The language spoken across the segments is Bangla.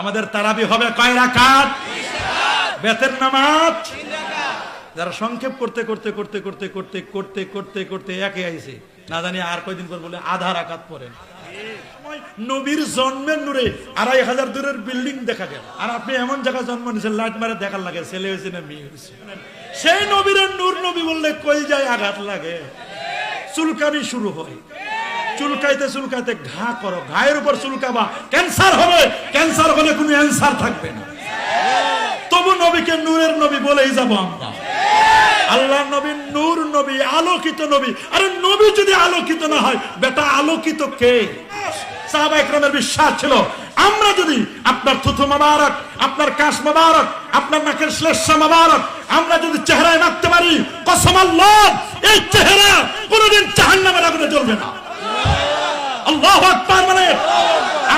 আমাদের তারাবি হবে কয় রাকাত? বেতের নামাজ যারা সংক্ষেপ করতে করতে করতে করতে করতে করতে করতে করতে একে আইছে, না জানি আর কয়দিন পর বলে আধা রাকাত পড়েন। নবীর জন্মের নূরে 2500 দূরের বিল্ডিং দেখা গেল, আর আপনি এমন জায়গায় জন্ম নিয়েছেন লাইট মারে দেখার লাগে ছেলে হয়েছে না মেয়ে হয়েছে। সেই নবীর নূর নবী বললে কই যায় আঘাত লাগে, চুলকানি শুরু হয়। চুলকাইতে চুলকাইতে ঘা করো, ঘায়ের উপর চুলকাবা, ক্যান্সার হবে, ক্যান্সার হলে কোনো অ্যান্সার থাকবে না। তবু নবীকে নূরের নবী বলেই যাবো আমরা। আল্লাহ নবী নূর নবী, আলোকিত নবী। আরে নবী যদি আলোকিত না হয়, বেটা আলোকিত কে? সাহাবা ইকরামের বিশ্বাস ছিল, আমরা যদি আপনার থুথু মোবারক, আপনার কাশ মোবারক, আপনার নাকের শ্লেষ্মা মোবারক আমরা যদি চেহারায় রাখতে পারি, কসম আল্লাহ এই চেহারা কোনোদিন জাহান্নামের আগুনে জ্বলবে না। আল্লাহু আকবার। মানে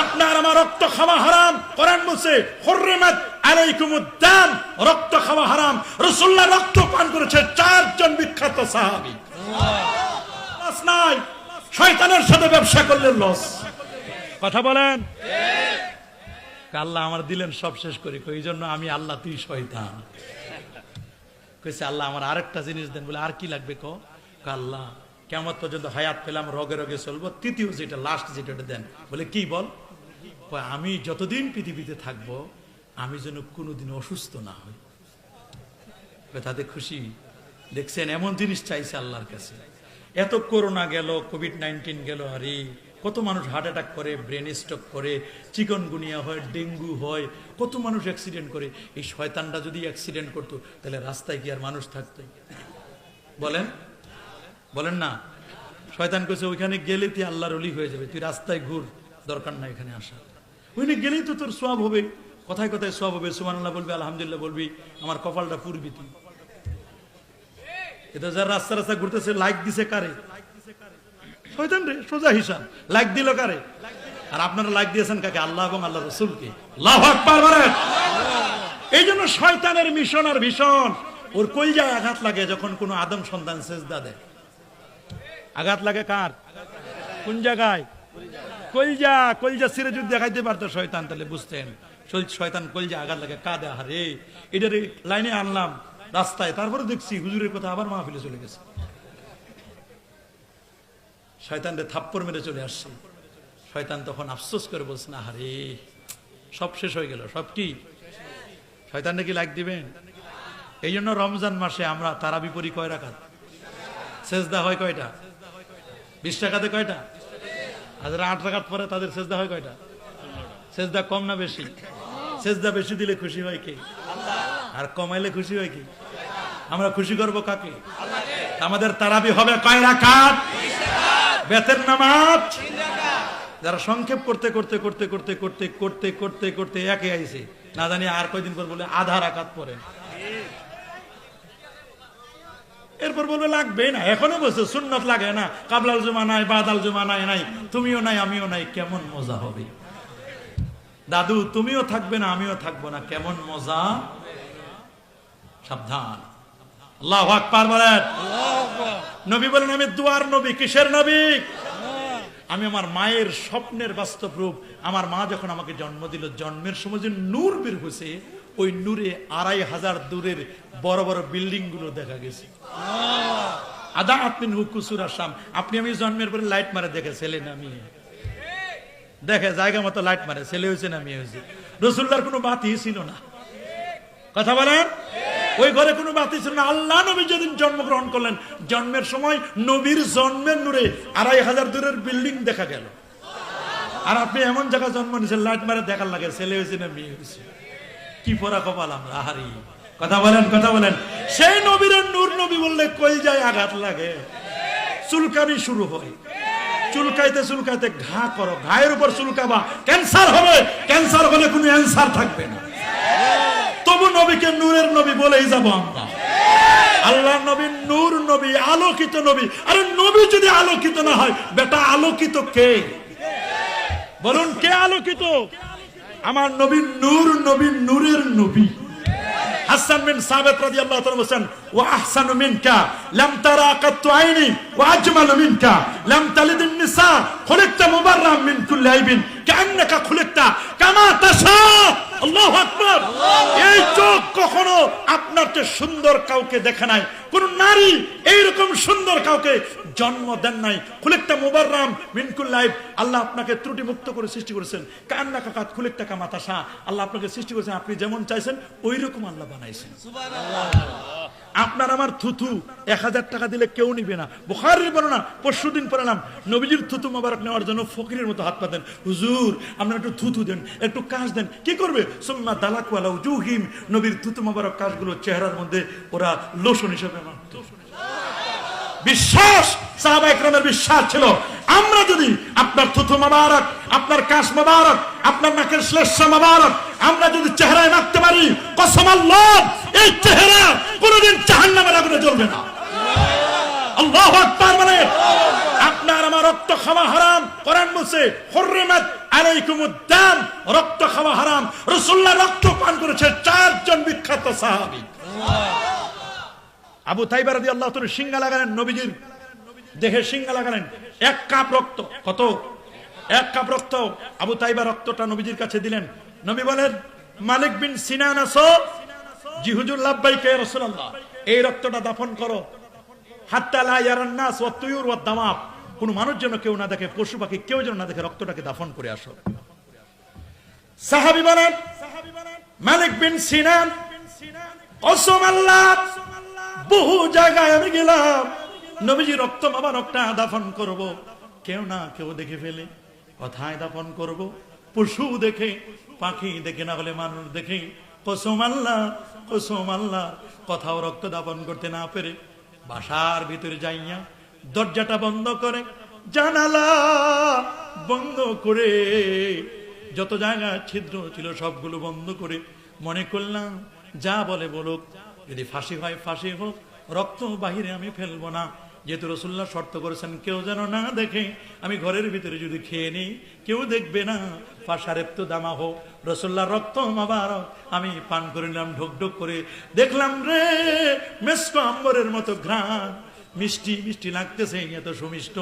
আপনার আমার রক্ত খাওয়া হারাম। কোরআন বলছে হুররিমাত আলাইকুমুদ দাম, রক্ত খাওয়া হারাম। রাসূলুল্লাহ রক্ত পান করেছে 4 জন বিখ্যাত সাহাবী। লস নাই, শয়তানের সাথে ব্যবসা করলে লস। কথা বলেন আল্লাহ আমার দিলেন সব শেষ করি, এই জন্য আমি আল্লাহ তুই শয়তান কইছে। আল্লাহ আমার আরেকটা জিনিস দেন, বলে আর কি লাগবে কো? আল্লাহ কিয়ামত পর্যন্ত হায়াত পেলাম, রগে রগে চলবো, তৃতীয় যেটা লাস্ট যেটা দেন। বলে কি বল? আমি যতদিন পৃথিবীতে থাকবো আমি যেন কোনোদিন অসুস্থ না হই। তাতে খুশি দেখছেন, এমন জিনিস চাইছে আল্লাহর কাছে। এত করোনা গেল, কোভিড-19 গেল, আরে কত মানুষ হার্ট অ্যাটাক করে, ব্রেন স্ট্রোক করে, চিকনগুনিয়া হয়, ডেঙ্গু হয়, কত মানুষ অ্যাক্সিডেন্ট করে। এই শয়তানটা যদি অ্যাক্সিডেন্ট করতো তাহলে রাস্তায় কি আর মানুষ থাকতো? বলেন বলেন না। শয়তান কইছে ওইখানে গেলে তুই আল্লাহর ওলি হয়ে যাবে, তুই রাস্তায় ঘুর, দরকার না এখানে আসা। ওইখানে গেলেই তো তোর সওয়াব হবে, কথায় কথায় সওয়াব হবে, সুবহানাল্লাহ বলবি, আলহামদুলিল্লাহ বলবি, আমার কপালটা পুরবি তুই। এটা যারা রাস্তা রাস্তা ঘুরতেছে লাইক দিছে কারে? শয়তান রে, সোজা হিসাব। লাইক দিল কারে? আর আপনারা লাইক দিয়েছেন কাকে? আল্লাহ এবং আল্লাহ রাসূলকে। আল্লাহু আকবার বলেন। এই জন্য শয়তানের মিশন আর ভীষণ, ওর কলজায় আঘাত লাগে যখন কোনো আদম সন্তান সেজদা দেয়। আঘাত লাগে কার? কোন জায়গায়? কলজা। কলজা ছিঁড়ে যদি দেখাইতে পারতো শয়তান, তাহলে বুঝতেন শয়তান কলজা আঘাত লাগে, কাঁদে। আরে এটার লাইনে আনলাম রাস্তায়, তারপরে দেখছি হুজুরের কথা আবার মাহফিলে চলে গেছে। শয়তানরে থাপ্পড় মেরে চলে আসছে। শয়তান তখন আফসোস করে বলছে, না আরে সব শেষ হয়ে গেল। সব কি? শয়তানরে কি লাইক দিবেন? এই জন্য রমজান মাসে আমরা তারাবি পড়ি কয় রাকাত? সেজদা হয় কয়টা? 20 টাকাতে কয়টা? আর 8 রাকাত পরে তাদের সেজদা হয় কয়টা? সেজদা কম না বেশি? সেজদা বেশি দিলে খুশি হয় কে? আর কমাইলে খুশি হয় কি? আমরা খুশি করবো কাকে? আমাদের তারাবি হবে কয় রাকাত? বেতের নামাজ যারা সংক্ষেপ করতে করতে করতে করতে করতে করতে করতে করতে একে আইছে, না জানি আর কয়দিন পর বলে আধা রাকাত পড়েন। এরপর বলবে লাগবে না, এখনো বলছে সুন্নত লাগে না, কাবলাল জুমা নাই, বাদাল জুমা নাই, নাই তুমিও নাই আমিও নাই, কেমন মজা হবে দাদু? তুমিও থাকবে না আমিও থাকবো না, কেমন মজা। সাবধান। আল্লাহু আকবার বলেন। নবী বলেন আমি দুয়ার নবী। কিসের নবী? আমি আমার মায়ের স্বপ্নের বাস্তব রূপ। আমার মা যখন আমাকে জন্ম দিল, জন্মের সময় যে নূর বের হয়েছে, ওই নূরে 2500 দূরের বড় বড় বিল্ডিং গুলো দেখা গেছে। আদা আপনি হুকুসুর আসাম, আপনি আমি জন্মের পরে লাইট মারে দেখে ছেলে না মেয়ে, দেখে জায়গা মতো লাইট মারে, ছেলে হয়েছে না মেয়ে হয়েছে। রাসূলুল্লাহর কোনো বাতি ছিল না। কথা বলেন, ওই ঘরে কোনো বাতি ছিল না। আল্লাহ নবী যেদিন জন্মগ্রহণ করলেন, জন্মের সময় নবীর জন্মের নূরে 2500 দূরের বিল্ডিং দেখা গেল। আর আপনি এমন জায়গায় জন্ম নিয়েছেন লাইট মারে দেখার লাগে ছেলে হয়েছে না মেয়ে হয়েছে। কি পরা কপাল আমরা। আহারি, কথা বলেন, কথা বলেন। সেই নবীর নূর নবী বললে কলজায় আঘাত লাগে, চুলকানি শুরু হয়। চুলকাইতে চুলকাইতে ঘা করো, ঘায়ের উপর চুলকাবা, ক্যান্সার হবে, ক্যান্সার হলে কোনো অ্যান্সার থাকবে না। তবু নবীকে নূরের নবী বলেই যাবো আমরা। আল্লাহ নবী নূর নবী, আলোকিত নবী। আরে নবী যদি আলোকিত না হয়, বেটা আলোকিত কে? বলুন কে আলোকিত? আমার নবী নূর নবী, নূরের নবী। হাসান বিন সাবিত রাদিয়াল্লাহু তাআলা বলেন, ওয়া আহসানু মিনকা লাম তারা কাতু আইনি ওয়া আজমালু মিনকা লাম তালিদিন নিসা খুলিকতা মুবাররাম মিন কুল্লি আইবিন কান্নাকা খুলিকতা কামা তাশা সুন্দর কাউকে দেখে নাই, কোন নারী এইরকম সুন্দর কাউকে জন্ম দেন নাই। খুলিকটা মুবাররাম মিন কুল্লি আইব, আল্লাহ আপনাকে ত্রুটি মুক্ত করে সৃষ্টি করেছেন। কান্না কাকাত খুলিকটা কামাতাশা, আল্লাহ আপনাকে সৃষ্টি করেছেন, আপনি যেমন চাইছেন ওই রকম আল্লাহ বানাইছেন। আপনার আমার থুথু 1000 টাকা দিলে কেউ নিবে না। বুখারীর বর্ণনা, পরশুদিন পড়লাম, নবীজির থুথু মোবারক নেওয়ার জন্য ফকিরের মতো হাত পাতেন, হুজুর আপনারা একটু থুথু দেন, একটু কাশ দেন। কি করবে? সুম্মা দালাকু আলা উজুহিম, নবীর থুথু মোবারক কাশগুলো চেহারার মধ্যে ওরা লোশন হিসেবে মানত। বিশ্বাস, সাহাবা ইকরামের বিশ্বাস ছিল, আমরা যদি আপনার থুথু মোবারক, আপনার কাশ মোবারক, আপনার নাকের শ্লেষ্মা মোবারক আমরা যদি চেহারায় মাখতে পারি, কসম আল্লাহ এই চেহারা কোনদিন জাহান্নামের আগুনে জ্বলবে না। আল্লাহু আকবার। মানে আপনার আমার রক্ত খাওয়া হারাম। কোরআন বলছে হুররিমাত আলাইকুমুদ দাম, রক্ত খাওয়া হারাম। রাসূলুল্লাহ রক্ত পান করেছে 4 জন বিখ্যাত সাহাবী। আবু তাইবা রাদিয়াল্লাহু তাআলা সিংহা লাগালেন, নবীজির দেহে সিংহা লাগালেন, 1 কাপ রক্ত। কত? 1 কাপ রক্ত। আবু তাইবা রক্তটা নবীজির কাছে দিলেন। নবী বলেন, মালিক বিন সিনান আসো? জি হুজুর, লাব্বাইক ইয়া রাসূলুল্লাহ। এই রক্তটা দাফন করো, হাত্তা লা ইয়ারান নাস ওয়াত তুয়ুর ওয়াদ দাওয়াব, কোন মানুষ যেন কেউ না দেখে, পশু পাখি কেউ যেন না দেখে, রক্তটাকে দাফন করে আসো। সাহাবী বলেন, মালিক বিন সিনান, কসম আল্লাহ বহু জায়গায় আমি গেলাম, নবীজি রক্ত মোবারকটা দাফন করব, কেউ না কেউ দেখে ফেলে। কোথায় দাফন করব? পশু দেখে, পাখি দেখে, না হলে মানুষ দেখে। কসম আল্লাহ, কসম আল্লাহ, কোথাও রক্ত দাফন করতে না পেরে বাসার ভিতরে যাইয়া দরজাটা বন্ধ করে, জানালা বন্ধ করে, যত জায়গায় ছিদ্র ছিল সবগুলো বন্ধ করে মনে করলাম যা বলে বলুক, যদি ফাঁসি হয় ফাঁসি হোক, রক্ত বাহিরে আমি ফেলবো না। যেহেতু রাসূলুল্লাহ শর্ত করেছেন কেউ যেন না দেখে, আমি ঘরের ভিতরে যদি খেয়ে নিই কেউ দেখবে না। ফাশারেবতু দামাহু, রাসূলুল্লাহ রক্ত মোবারক আমি পান করিলাম ঢোক ঢোক করে। দেখলাম রে মেস্ক আম্বরের মতো ঘ্রাণ, মিষ্টি মিষ্টি লাগতেছে, এত সুমিষ্ট।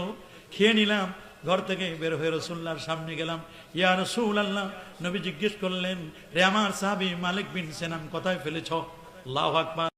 খেয়ে নিলাম, ঘর থেকে বের হয়ে রাসূলুল্লাহর সামনে গেলাম। ইয়া রাসূলুল্লাহ, নবী জিজ্ঞেস করলেন, রে আমার সাহাবী মালিক বিন সিনান, কোথায় ফেলেছ? আল্লাহু আকবার।